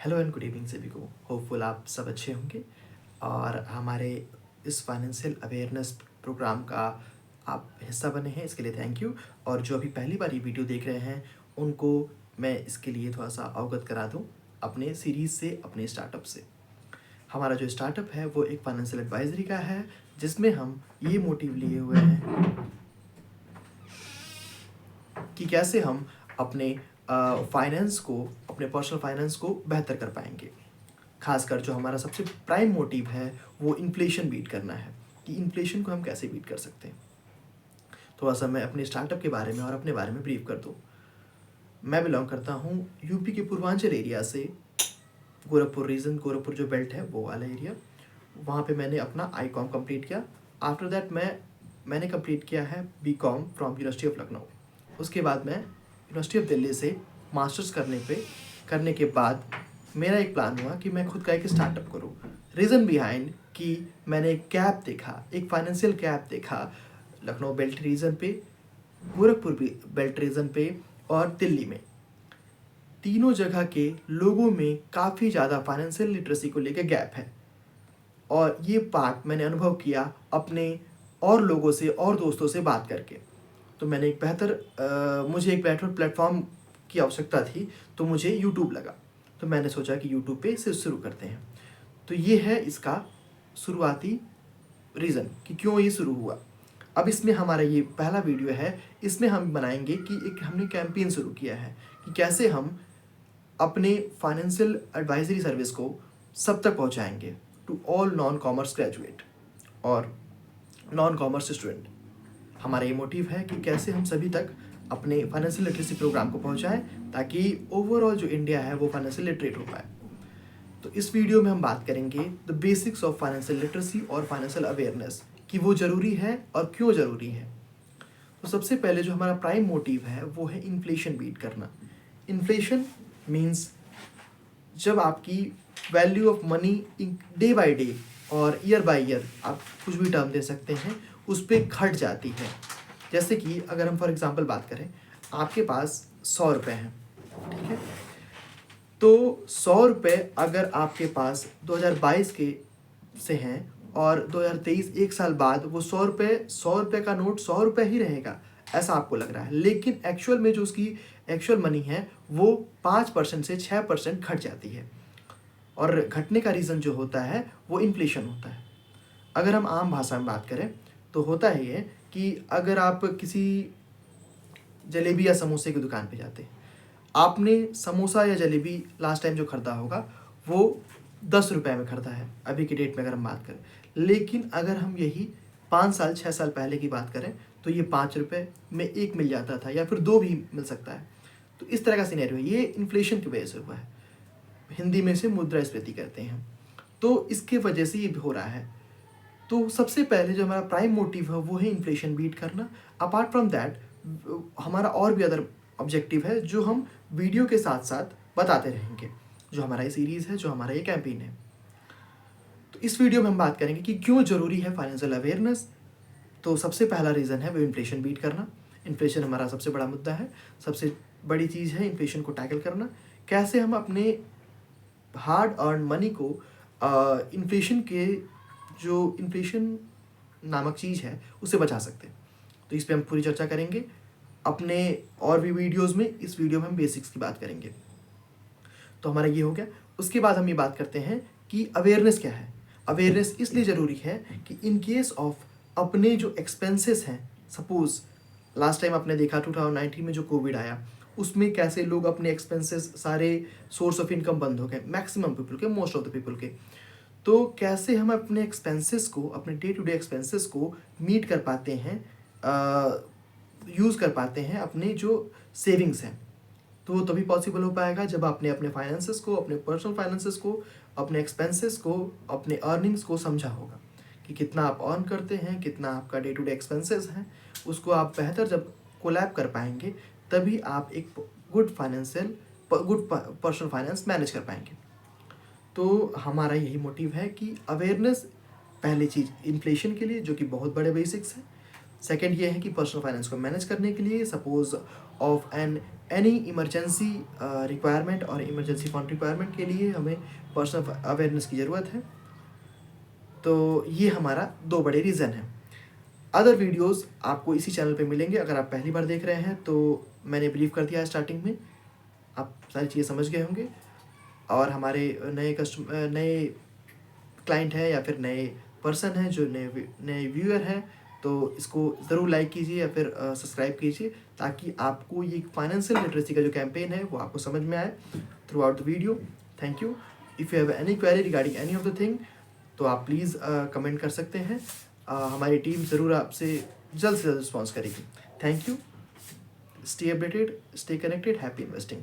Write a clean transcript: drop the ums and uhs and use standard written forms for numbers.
Hello and good evening सभी को। Hopeful आप सब अच्छे होंगे और हमारे इस फाइनेंशियल अवेयरनेस प्रोग्राम का आप हिस्सा बने हैं, इसके लिए थैंक यू। और जो अभी पहली बार ये वीडियो देख रहे हैं उनको मैं इसके लिए थोड़ा सा अवगत करा दूं अपने सीरीज़ से, अपने स्टार्टअप से। हमारा जो स्टार्टअप है वो एक फाइनेंशियल एडवाइजरी का है, जिसमें हम ये मोटिव लिए हुए हैं कि कैसे हम अपने फाइनेंस को, अपने पर्सनल फाइनेंस को बेहतर कर पाएंगे। खासकर जो हमारा सबसे प्राइम मोटिव है वो इन्फ्लेशन बीट करना है, कि इन्फ्लेशन को हम कैसे बीट कर सकते हैं। थोड़ा सा मैं अपने स्टार्टअप के बारे में और अपने बारे में ब्रीफ कर दूं। मैं बिलोंग करता हूं यूपी के पूर्वांचल एरिया से, गोरखपुर रीजन, गोरखपुर जो बेल्ट है वो वाला एरिया। वहाँ पे मैंने अपना आई.कॉम कंप्लीट किया। आफ्टर दैट मैंने कंप्लीट किया है BCom from university of Lucknow. उसके बाद मैं यूनिवर्सिटी ऑफ दिल्ली से मास्टर्स करने के बाद मेरा एक प्लान हुआ कि मैं खुद का एक स्टार्टअप करूं। रीज़न बिहाइंड कि मैंने एक गैप देखा, एक फाइनेंशियल गैप देखा लखनऊ बेल्ट रीजन पे, गोरखपुर बेल्ट रीजन पे और दिल्ली में। तीनों जगह के लोगों में काफ़ी ज़्यादा फाइनेंशियल लिटरेसी को लेकर गैप है और ये पार्ट मैंने अनुभव किया अपने और लोगों से और दोस्तों से बात करके। तो मैंने मुझे एक बेहतर प्लेटफॉर्म की आवश्यकता थी, तो मुझे यूट्यूब लगा। तो मैंने सोचा कि यूट्यूब पे इसे शुरू करते हैं। तो ये है इसका शुरुआती रीज़न कि क्यों ये शुरू हुआ। अब इसमें हमारा ये पहला वीडियो है, इसमें हम बनाएंगे कि एक हमने कैंपेन शुरू किया है कि कैसे हम अपने फाइनेंशियल एडवाइजरी सर्विस को सब तक पहुंचाएंगे to all non commerce graduate और नॉन कॉमर्स स्टूडेंट। हमारा ये मोटिव है कि कैसे हम सभी तक अपने फाइनेंशियल लिटरेसी प्रोग्राम को पहुंचाएं ताकि ओवरऑल जो इंडिया है वो फाइनेंशियल लिटरेट हो पाए। तो इस वीडियो में हम बात करेंगे the basics of financial literacy और फाइनेंशियल अवेयरनेस, कि वो ज़रूरी है और क्यों ज़रूरी है। तो सबसे पहले जो हमारा प्राइम मोटिव है वो है इन्फ्लेशन बीट करना। इन्फ्लेशन मीन्स जब आपकी value of money day by day और ईयर बाय ईयर, आप कुछ भी टर्म दे सकते हैं, उस पर घट जाती है। जैसे कि अगर हम फॉर एग्जांपल बात करें, आपके पास 100 रुपये हैं, ठीक है। तो 100 रुपये अगर आपके पास 2022 के से हैं और 2023 एक साल बाद वो 100 रुपये का नोट 100 रुपये ही रहेगा, ऐसा आपको लग रहा है। लेकिन एक्चुअल में जो उसकी एक्चुअल मनी है वो 5% से 6% घट जाती है। और घटने का रीज़न जो होता है वो इन्फ्लेशन होता है। अगर हम आम भाषा में बात करें तो होता है ये कि अगर आप किसी जलेबी या समोसे की दुकान पे जाते हैं, आपने समोसा या जलेबी लास्ट टाइम जो खरीदा होगा वो 10 रुपये में खरीदा है, अभी की डेट में अगर हम बात करें। लेकिन अगर हम यही 5 साल 6 साल पहले की बात करें तो ये 5 रुपये में एक मिल जाता था या फिर 2 भी मिल सकता है। तो इस तरह का सिनेरियो है, ये इन्फ्लेशन की वजह से हुआ है। हिंदी में से मुद्रास्फीति कहते हैं। तो इसके वजह से ये हो रहा है। तो सबसे पहले जो हमारा प्राइम मोटिव है वो है इन्फ्लेशन बीट करना। अपार्ट फ्रॉम दैट हमारा और भी अदर ऑब्जेक्टिव है जो हम वीडियो के साथ साथ बताते रहेंगे, जो हमारा ये सीरीज़ है, जो हमारा ये कैंपेन है। तो इस वीडियो में हम बात करेंगे कि क्यों ज़रूरी है फाइनेंशियल अवेयरनेस। तो सबसे पहला रीज़न है वो इन्फ्लेशन बीट करना। इन्फ्लेशन हमारा सबसे बड़ा मुद्दा है, सबसे बड़ी चीज़ है इन्फ्लेशन को टैकल करना। कैसे हम अपने हार्ड अर्न मनी को इन्फ्लेशन के, जो इन्फ्लेशन नामक चीज़ है, उससे बचा सकते हैं। तो इस पे हम पूरी चर्चा करेंगे अपने और भी वीडियोस में। इस वीडियो में हम बेसिक्स की बात करेंगे। तो हमारा ये हो गया। उसके बाद हम ये बात करते हैं कि अवेयरनेस क्या है। अवेयरनेस इसलिए ज़रूरी है कि इन केस ऑफ अपने जो एक्सपेंसेस हैं, सपोज़ लास्ट टाइम आपने देखा 2019 में जो कोविड आया, उसमें कैसे लोग अपने एक्सपेंसेस, सारे सोर्स ऑफ इनकम बंद हो गए, मैक्सिमम पीपल के, मोस्ट ऑफ द पीपल के। तो कैसे हम अपने एक्सपेंसेस को, अपने डे टू डे एक्सपेंसेस को मीट कर पाते हैं, यूज़ कर पाते हैं अपने जो सेविंग्स हैं। तो वो तभी पॉसिबल हो पाएगा जब आपने अपने फाइनेंसेस को, अपने पर्सनल फाइनेंसेस को, अपने एक्सपेंसेस को, अपने अर्निंग्स को समझा होगा कि कितना आप अर्न करते हैं, कितना आपका डे टू डे एक्सपेंसेस हैं। उसको आप बेहतर जब कोलैब कर पाएंगे तभी आप एक गुड पर्सनल फाइनेंस मैनेज कर पाएंगे। तो हमारा यही मोटिव है कि अवेयरनेस पहली चीज़ इन्फ्लेशन के लिए, जो कि बहुत बड़े बेसिक्स है। सेकंड ये है कि पर्सनल फाइनेंस को मैनेज करने के लिए suppose of any emergency requirement और इमरजेंसी फंड रिक्वायरमेंट के लिए हमें पर्सनल अवेयरनेस की ज़रूरत है। तो ये हमारा 2 बड़े रीज़न हैं। अदर वीडियोस आपको इसी चैनल पे मिलेंगे। अगर आप पहली बार देख रहे हैं तो मैंने ब्रीफ कर दिया है स्टार्टिंग में, आप सारी चीज़ें समझ गए होंगे। और हमारे नए क्लाइंट हैं या फिर नए पर्सन हैं जो नए व्यूअर हैं, तो इसको ज़रूर लाइक कीजिए या फिर सब्सक्राइब कीजिए, ताकि आपको ये फाइनेंशियल लिटरेसी का जो कैंपेन है वो आपको समझ में आए through out the video. Thank you. If you have any query regarding any of the thing तो आप प्लीज़ कमेंट कर सकते हैं। हमारी टीम ज़रूर आपसे जल्द से जल्द रिस्पॉन्स करेगी। Thank you. Stay updated, stay connected, happy investing.